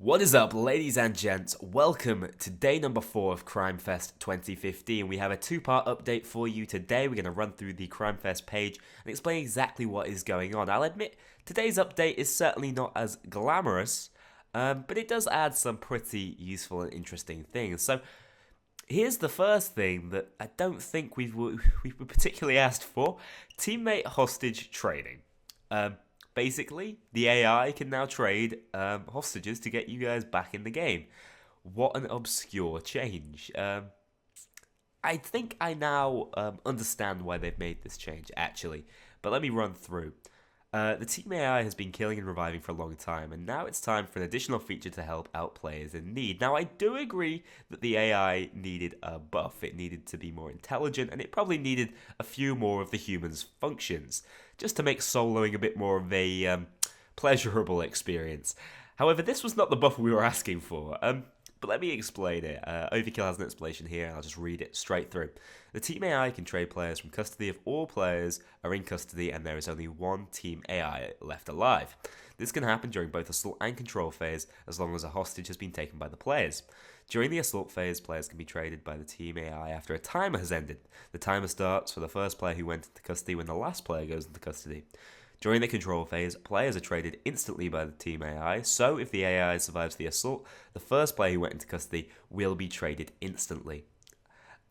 What is up, ladies and gents? Welcome to day number 4 of Crimefest 2015. We have a two-part update for you today. We're going to run through the Crimefest page and explain exactly what is going on. I'll admit, today's update is certainly not as glamorous, but it does add some pretty useful and interesting things. So here's the first thing that I don't think we were particularly asked for: teammate hostage trading. Basically, the AI can now trade hostages to get you guys back in the game. What an obscure change. I think I now understand why they've made this change, actually. But let me run through. The team AI has been killing and reviving for a long time, and now it's time for an additional feature to help out players in need. Now, I do agree that the AI needed a buff. It needed to be more intelligent, and it probably needed a few more of the human's functions, just to make soloing a bit more of a pleasurable experience. However, this was not the buff we were asking for. But let me explain it. Overkill has an explanation here, and I'll just read it straight through. The team AI can trade players from custody if all players are in custody and there is only one team AI left alive. This can happen during both assault and control phase, as long as a hostage has been taken by the players. During the assault phase, players can be traded by the team AI after a timer has ended. The timer starts for the first player who went into custody when the last player goes into custody. During the control phase, players are traded instantly by the team AI, so if the AI survives the assault, the first player who went into custody will be traded instantly.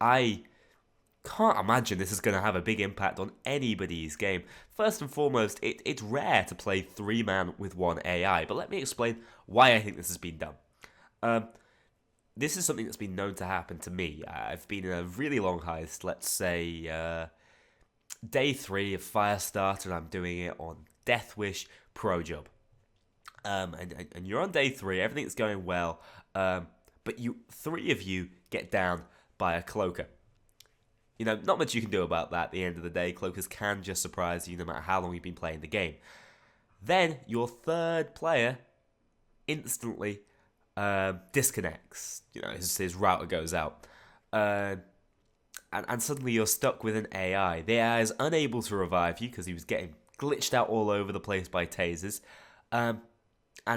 I can't imagine this is going to have a big impact on anybody's game. First and foremost, it's rare to play 3-man with one AI, but let me explain why I think this has been done. This is something that's been known to happen to me. I've been in a really long heist, let's say day 3 of Firestarter, and I'm doing it on Death Wish Pro Job. And you're on day 3, everything's going well, but 3 of you get down by a cloaker. You know, not much you can do about that at the end of the day. Cloakers can just surprise you no matter how long you've been playing the game. Then your third player instantly disconnects. You know, his router goes out. And suddenly you're stuck with an AI. The AI is unable to revive you because he was getting glitched out all over the place by tasers. And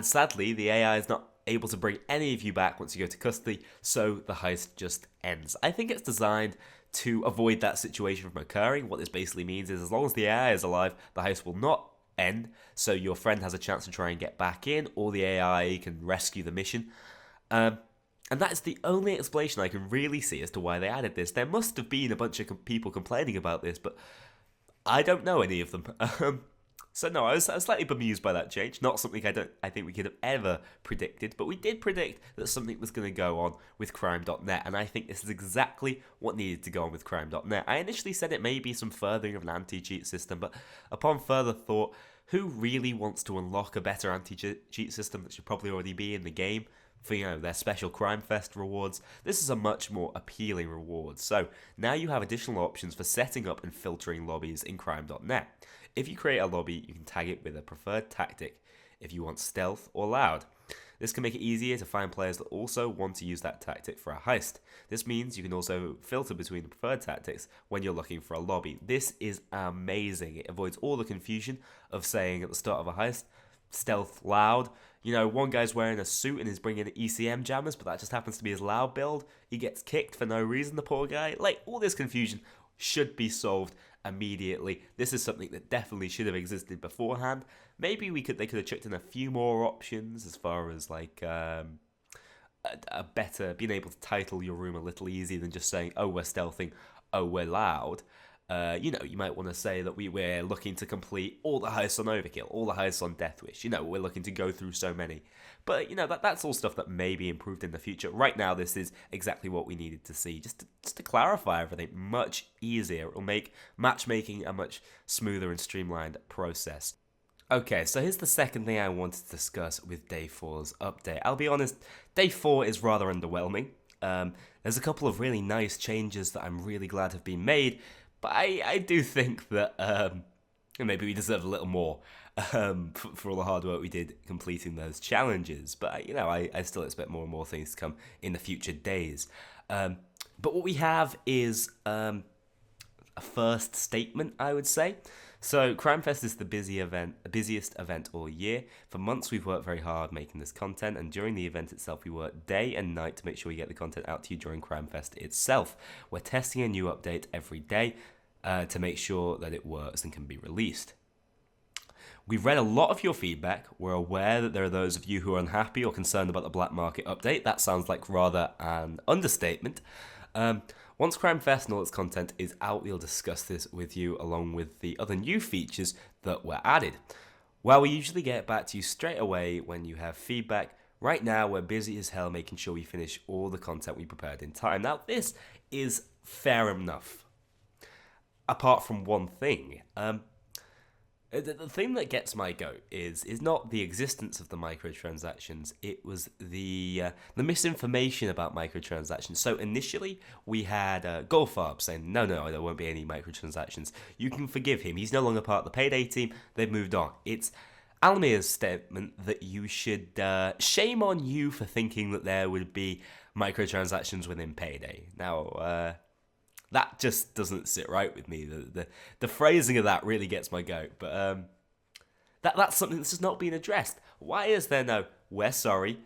sadly, the AI is not able to bring any of you back once you go to custody, so the heist just ends. I think it's designed to avoid that situation from occurring. What this basically means is as long as the AI is alive, the heist will not end, so your friend has a chance to try and get back in, or the AI can rescue the mission. And that's the only explanation I can really see as to why they added this. There must have been a bunch of people complaining about this, but I don't know any of them. So no, I was slightly bemused by that change. Not something I think we could have ever predicted, but we did predict that something was going to go on with Crime.net, and I think this is exactly what needed to go on with Crime.net. I initially said it may be some furthering of an anti-cheat system, but upon further thought, who really wants to unlock a better anti-cheat system that should probably already be in the game for, you know, their special Crimefest rewards? This is a much more appealing reward. So now you have additional options for setting up and filtering lobbies in Crime.net. If you create a lobby, you can tag it with a preferred tactic if you want stealth or loud. This can make it easier to find players that also want to use that tactic for a heist. This means you can also filter between the preferred tactics when you're looking for a lobby. This is amazing. It avoids all the confusion of saying at the start of a heist, stealth loud. You know, one guy's wearing a suit and is bringing ECM jammers, but that just happens to be his loud build. He gets kicked for no reason, the poor guy. Like, all this confusion should be solved immediately. This is something that definitely should have existed beforehand. Maybe they could have chucked in a few more options as far as like a better being able to title your room a little easier than just saying, oh, we're stealthing, oh, we're loud. You know, you might want to say that we're looking to complete all the heists on Overkill, all the heists on Death Wish. You know, we're looking to go through so many. But, you know, that's all stuff that may be improved in the future. Right now, this is exactly what we needed to see. Just to clarify everything much easier. It will make matchmaking a much smoother and streamlined process. Okay, so here's the second thing I wanted to discuss with Day 4's update. I'll be honest, Day 4 is rather underwhelming. There's a couple of really nice changes that I'm really glad have been made, but I do think that maybe we deserve a little more for all the hard work we did completing those challenges. But, you know, I still expect more and more things to come in the future days. But what we have is a first statement, I would say. So, Crimefest is the busiest event all year. For months, we've worked very hard making this content, and during the event itself, we work day and night to make sure we get the content out to you during Crimefest itself. We're testing a new update every day to make sure that it works and can be released. We've read a lot of your feedback. We're aware that there are those of you who are unhappy or concerned about the black market update. That sounds like rather an understatement. Once Crimefest and all its content is out, we'll discuss this with you along with the other new features that were added. While we usually get back to you straight away when you have feedback, right now we're busy as hell making sure we finish all the content we prepared in time. Now, this is fair enough. Apart from one thing. The thing that gets my goat is not the existence of the microtransactions. It was the misinformation about microtransactions. So initially we had Golfarb saying, no, there won't be any microtransactions. You can forgive him. He's no longer part of the Payday team. They've moved on. It's Almir's statement that you should shame on you for thinking that there would be microtransactions within Payday. Now, that just doesn't sit right with me. The phrasing of that really gets my goat. But that's something that's just not being addressed. Why is there no, we're sorry,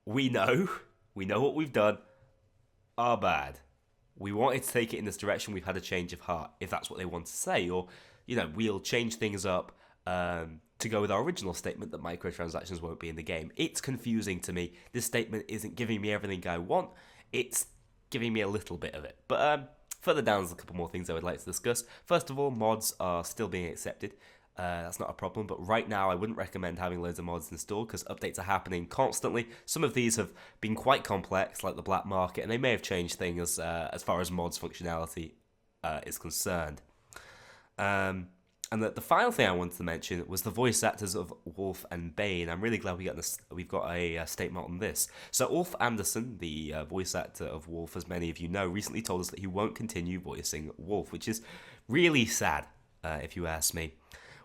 we know what we've done, our bad. We wanted to take it in this direction, we've had a change of heart, if that's what they want to say. Or, we'll change things up to go with our original statement that microtransactions won't be in the game. It's confusing to me. This statement isn't giving me everything I want. It's giving me a little bit of it. But further down, there's a couple more things I would like to discuss. First of all, mods are still being accepted. That's not a problem, but right now I wouldn't recommend having loads of mods installed because updates are happening constantly. Some of these have been quite complex, like the black market, and they may have changed things as far as mods functionality is concerned. And the final thing I wanted to mention was the voice actors of Wolf and Bane. I'm really glad we've got a statement on this. So Ulf Anderson, the voice actor of Wolf, as many of you know, recently told us that he won't continue voicing Wolf, which is really sad, if you ask me.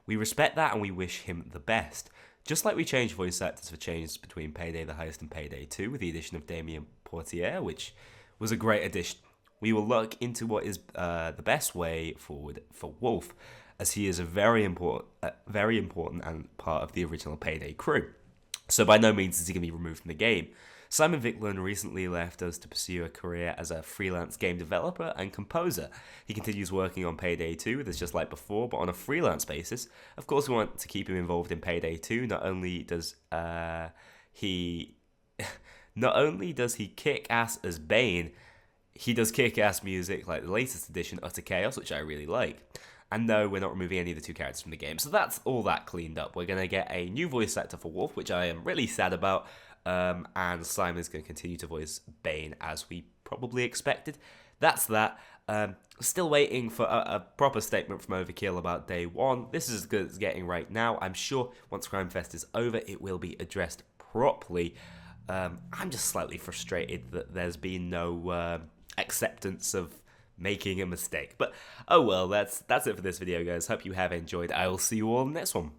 We respect that and we wish him the best. Just like we changed voice actors for changes between Payday the Heist and Payday 2 with the addition of Damien Portier, which was a great addition. We will look into what is the best way forward for Wolf, as he is a very important and part of the original Payday crew. So by no means is he going to be removed from the game. Simon Vicklund recently left us to pursue a career as a freelance game developer and composer. He continues working on Payday 2, that's just like before, but on a freelance basis. Of course, we want to keep him involved in Payday 2. Not only does he kick ass as Bane, he does kick ass music like the latest edition, Utter Chaos, which I really like. And no, we're not removing any of the two characters from the game. So that's all that cleaned up. We're going to get a new voice actor for Wolf, which I am really sad about. And Simon's going to continue to voice Bane as we probably expected. That's that. Still waiting for a proper statement from Overkill about Day 1. This is as good as it's getting right now. I'm sure once Crimefest is over, it will be addressed properly. I'm just slightly frustrated that there's been no acceptance of making a mistake. But oh well, that's it for this video, guys. Hope you have enjoyed. I will see you all in the next one.